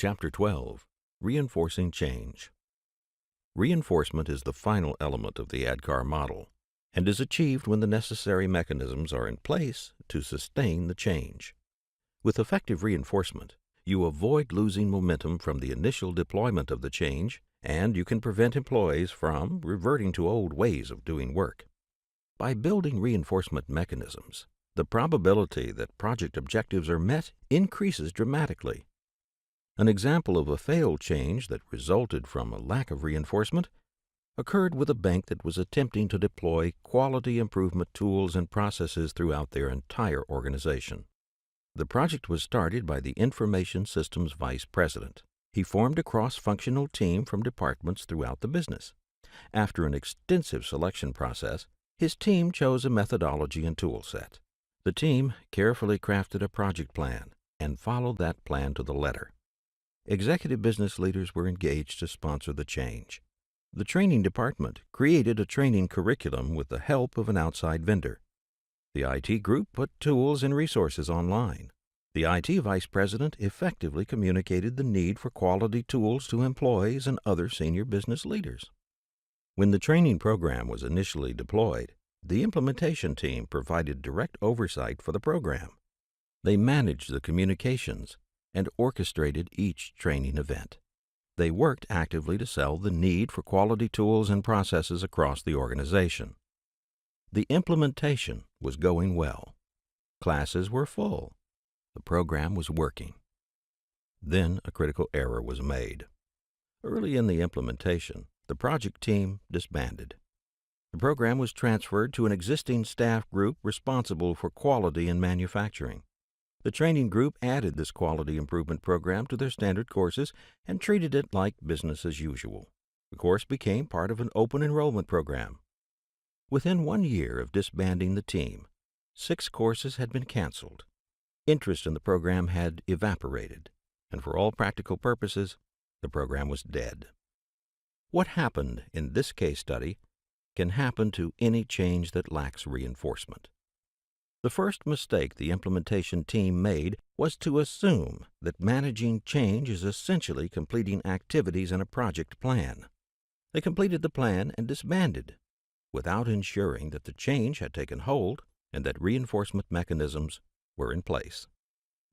Chapter 12. Reinforcing Change. Reinforcement is the final element of the ADKAR model and is achieved when the necessary mechanisms are in place to sustain the change. With effective reinforcement, you avoid losing momentum from the initial deployment of the change, and you can prevent employees from reverting to old ways of doing work. By building reinforcement mechanisms, the probability that project objectives are met increases dramatically. An example of a failed change that resulted from a lack of reinforcement occurred with a bank that was attempting to deploy quality improvement tools and processes throughout their entire organization. The project was started by the Information Systems Vice President. He formed a cross-functional team from departments throughout the business. After an extensive selection process, his team chose a methodology and tool set. The team carefully crafted a project plan and followed that plan to the letter. Executive business leaders were engaged to sponsor the change. The training department created a training curriculum with the help of an outside vendor. The IT group put tools and resources online. The IT vice president effectively communicated the need for quality tools to employees and other senior business leaders. When the training program was initially deployed, the implementation team provided direct oversight for the program. They managed the communications and orchestrated each training event. They worked actively to sell the need for quality tools and processes across the organization. The implementation was going well. Classes were full. The program was working. Then a critical error was made. Early in the implementation, the project team disbanded. The program was transferred to an existing staff group responsible for quality in manufacturing. The training group added this quality improvement program to their standard courses and treated it like business as usual. The course became part of an open enrollment program. Within 1 year of disbanding the team, 6 courses had been canceled. Interest in the program had evaporated, and for all practical purposes, the program was dead. What happened in this case study can happen to any change that lacks reinforcement. The first mistake the implementation team made was to assume that managing change is essentially completing activities in a project plan. They completed the plan and disbanded, without ensuring that the change had taken hold and that reinforcement mechanisms were in place.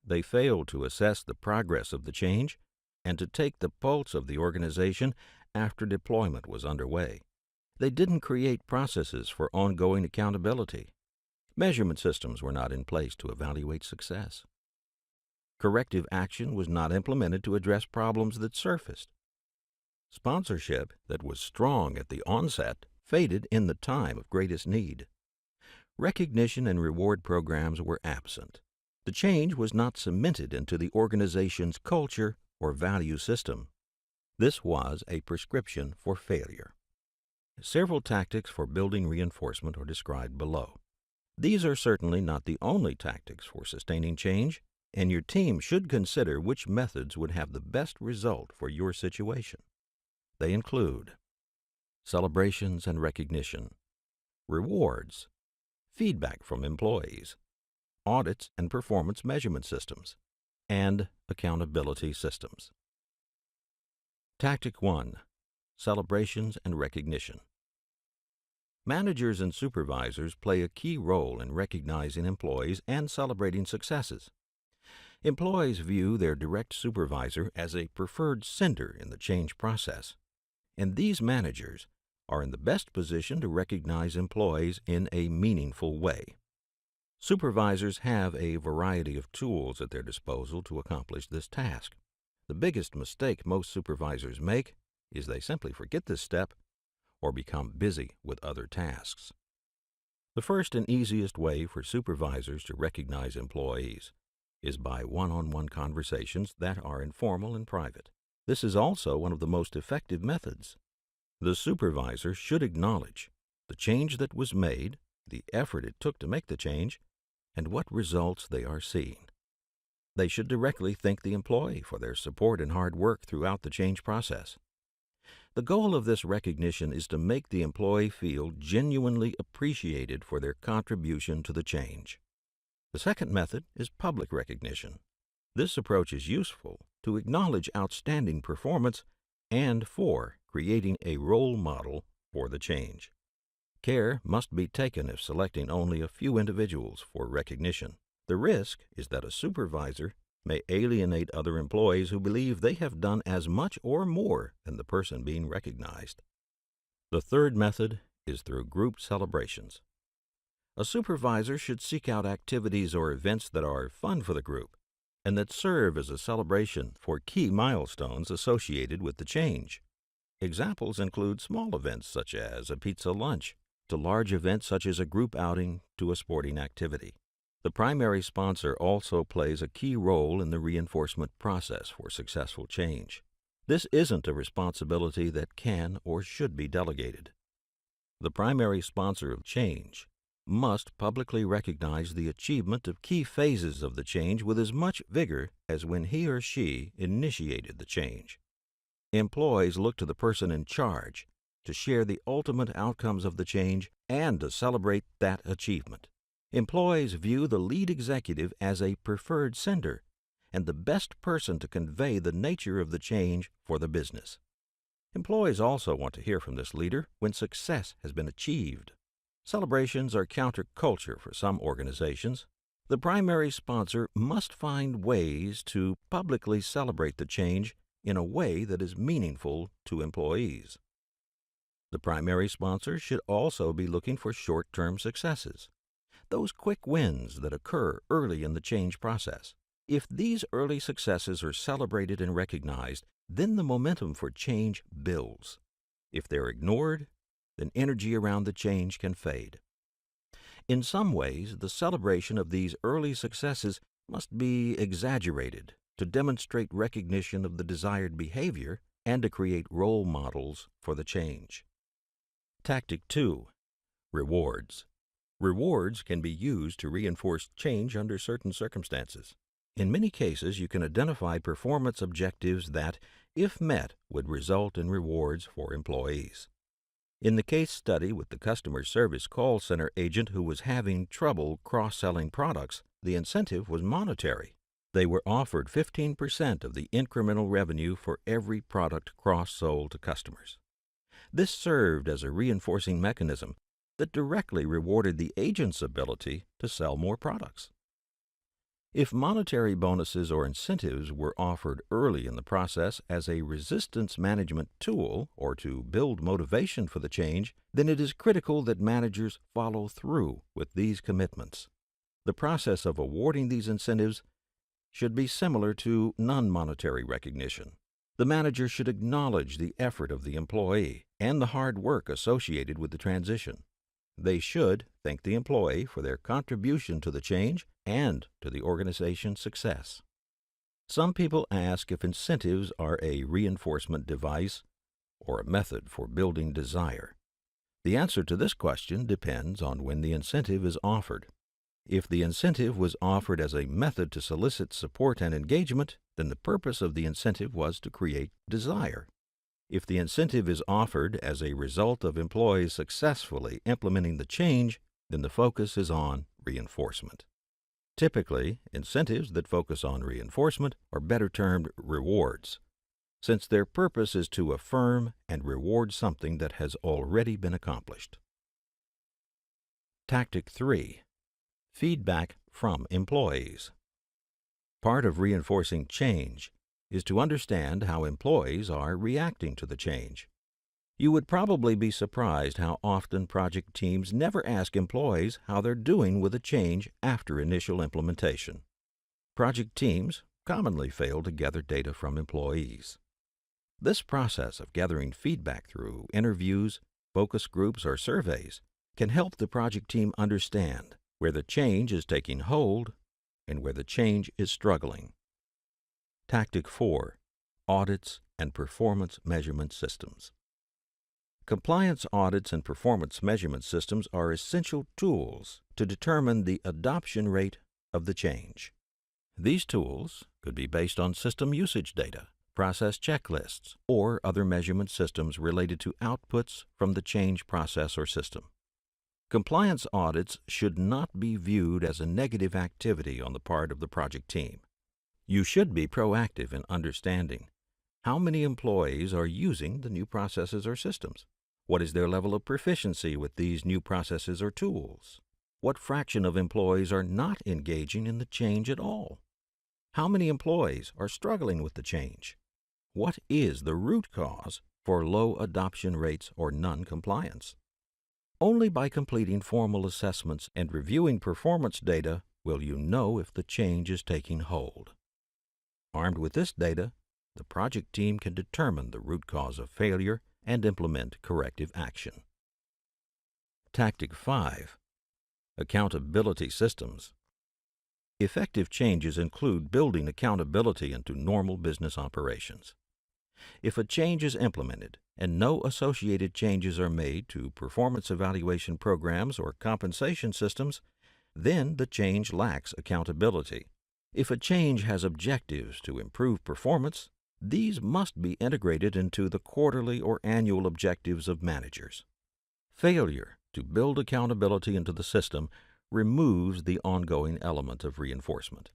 They failed to assess the progress of the change and to take the pulse of the organization after deployment was underway. They didn't create processes for ongoing accountability. Measurement systems were not in place to evaluate success. Corrective action was not implemented to address problems that surfaced. Sponsorship that was strong at the onset faded in the time of greatest need. Recognition and reward programs were absent. The change was not cemented into the organization's culture or value system. This was a prescription for failure. Several tactics for building reinforcement are described below. These are certainly not the only tactics for sustaining change, and your team should consider which methods would have the best result for your situation. They include celebrations and recognition, rewards, feedback from employees, audits and performance measurement systems, and accountability systems. Tactic 1. Celebrations and recognition. Managers and supervisors play a key role in recognizing employees and celebrating successes. Employees view their direct supervisor as a preferred center in the change process, and these managers are in the best position to recognize employees in a meaningful way. Supervisors have a variety of tools at their disposal to accomplish this task. The biggest mistake most supervisors make is they simply forget this step or become busy with other tasks. The first and easiest way for supervisors to recognize employees is by one-on-one conversations that are informal and private. This is also one of the most effective methods. The supervisor should acknowledge the change that was made, the effort it took to make the change, and what results they are seeing. They should directly thank the employee for their support and hard work throughout the change process. The goal of this recognition is to make the employee feel genuinely appreciated for their contribution to the change. The second method is public recognition. This approach is useful to acknowledge outstanding performance, and 4. Creating a role model for the change. Care must be taken if selecting only a few individuals for recognition. The risk is that a supervisor may alienate other employees who believe they have done as much or more than the person being recognized. The third method is through group celebrations. A supervisor should seek out activities or events that are fun for the group and that serve as a celebration for key milestones associated with the change. Examples include small events such as a pizza lunch, to large events such as a group outing to a sporting activity. The primary sponsor also plays a key role in the reinforcement process for successful change. This isn't a responsibility that can or should be delegated. The primary sponsor of change must publicly recognize the achievement of key phases of the change with as much vigor as when he or she initiated the change. Employees look to the person in charge to share the ultimate outcomes of the change and to celebrate that achievement. Employees view the lead executive as a preferred sender and the best person to convey the nature of the change for the business. Employees also want to hear from this leader when success has been achieved. Celebrations are counterculture for some organizations. The primary sponsor must find ways to publicly celebrate the change in a way that is meaningful to employees. The primary sponsor should also be looking for short-term successes, those quick wins that occur early in the change process. If these early successes are celebrated and recognized, then the momentum for change builds. If they're ignored, then energy around the change can fade. In some ways, the celebration of these early successes must be exaggerated to demonstrate recognition of the desired behavior and to create role models for the change. Tactic 2. Rewards. Rewards can be used to reinforce change under certain circumstances. In many cases, you can identify performance objectives that, if met, would result in rewards for employees. In the case study with the customer service call center agent who was having trouble cross-selling products, the incentive was monetary. They were offered 15% of the incremental revenue for every product cross-sold to customers. This served as a reinforcing mechanism that directly rewarded the agent's ability to sell more products. If monetary bonuses or incentives were offered early in the process as a resistance management tool or to build motivation for the change, then it is critical that managers follow through with these commitments. The process of awarding these incentives should be similar to non-monetary recognition. The manager should acknowledge the effort of the employee and the hard work associated with the transition. They should thank the employee for their contribution to the change and to the organization's success. Some people ask if incentives are a reinforcement device or a method for building desire. The answer to this question depends on when the incentive is offered. If the incentive was offered as a method to solicit support and engagement, then the purpose of the incentive was to create desire. If the incentive is offered as a result of employees successfully implementing the change, then the focus is on reinforcement. Typically, incentives that focus on reinforcement are better termed rewards, since their purpose is to affirm and reward something that has already been accomplished. Tactic 3. Feedback from employees. Part of reinforcing change is to understand how employees are reacting to the change. You would probably be surprised how often project teams never ask employees how they're doing with a change after initial implementation. Project teams commonly fail to gather data from employees. This process of gathering feedback through interviews, focus groups, or surveys can help the project team understand where the change is taking hold and where the change is struggling. Tactic 4. Audits and performance measurement systems. Compliance audits and performance measurement systems are essential tools to determine the adoption rate of the change. These tools could be based on system usage data, process checklists, or other measurement systems related to outputs from the change process or system. Compliance audits should not be viewed as a negative activity on the part of the project team. You should be proactive in understanding how many employees are using the new processes or systems. What is their level of proficiency with these new processes or tools? What fraction of employees are not engaging in the change at all? How many employees are struggling with the change? What is the root cause for low adoption rates or non-compliance? Only by completing formal assessments and reviewing performance data will you know if the change is taking hold. Armed with this data, the project team can determine the root cause of failure and implement corrective action. Tactic 5. Accountability systems. Effective changes include building accountability into normal business operations. If a change is implemented and no associated changes are made to performance evaluation programs or compensation systems, then the change lacks accountability. If a change has objectives to improve performance, these must be integrated into the quarterly or annual objectives of managers. Failure to build accountability into the system removes the ongoing element of reinforcement.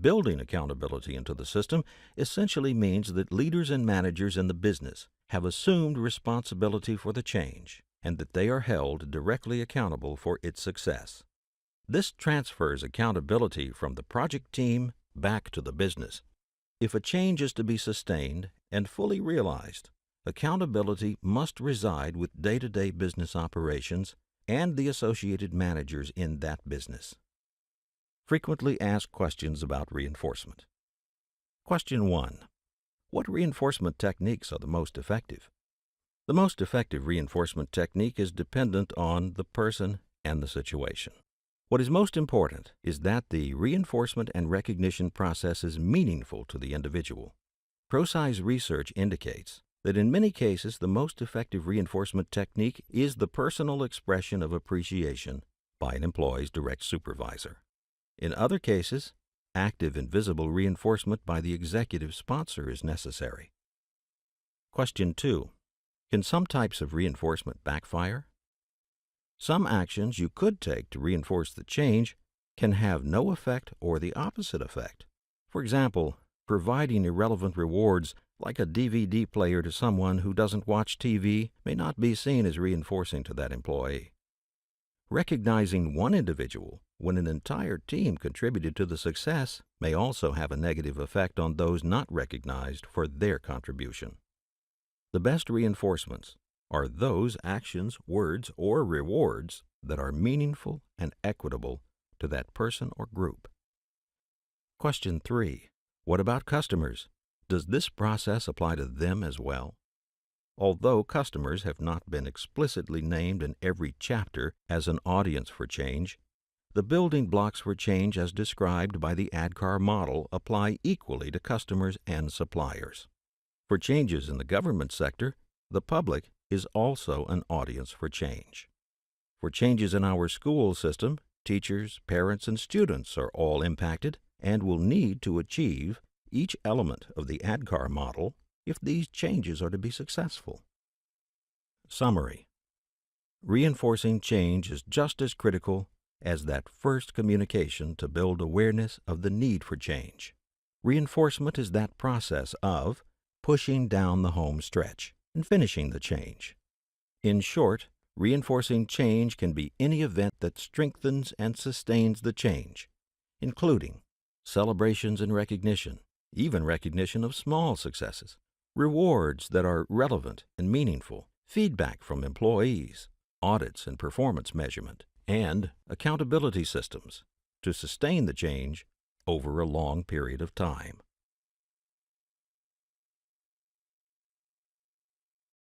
Building accountability into the system essentially means that leaders and managers in the business have assumed responsibility for the change and that they are held directly accountable for its success. This transfers accountability from the project team back to the business. If a change is to be sustained and fully realized, accountability must reside with day-to-day business operations and the associated managers in that business. Frequently asked questions about reinforcement. Question 1. What reinforcement techniques are the most effective? The most effective reinforcement technique is dependent on the person and the situation. What is most important is that the reinforcement and recognition process is meaningful to the individual. ProSci's research indicates that in many cases the most effective reinforcement technique is the personal expression of appreciation by an employee's direct supervisor. In other cases, active and visible reinforcement by the executive sponsor is necessary. Question 2. Can some types of reinforcement backfire? Some actions you could take to reinforce the change can have no effect or the opposite effect. For example, providing irrelevant rewards like a DVD player to someone who doesn't watch TV may not be seen as reinforcing to that employee. Recognizing one individual when an entire team contributed to the success may also have a negative effect on those not recognized for their contribution. The best reinforcements are those actions, words, or rewards that are meaningful and equitable to that person or group. Question 3. What about customers? Does this process apply to them as well? Although customers have not been explicitly named in every chapter as an audience for change, the building blocks for change as described by the ADKAR model apply equally to customers and suppliers. For changes in the government sector, the public is also an audience for change. For changes in our school system, teachers, parents, and students are all impacted and will need to achieve each element of the ADKAR model if these changes are to be successful. Summary. Reinforcing change is just as critical as that first communication to build awareness of the need for change. Reinforcement is that process of pushing down the home stretch and finishing the change. In short, reinforcing change can be any event that strengthens and sustains the change, including celebrations and recognition, even recognition of small successes, rewards that are relevant and meaningful, feedback from employees, audits and performance measurement, and accountability systems to sustain the change over a long period of time.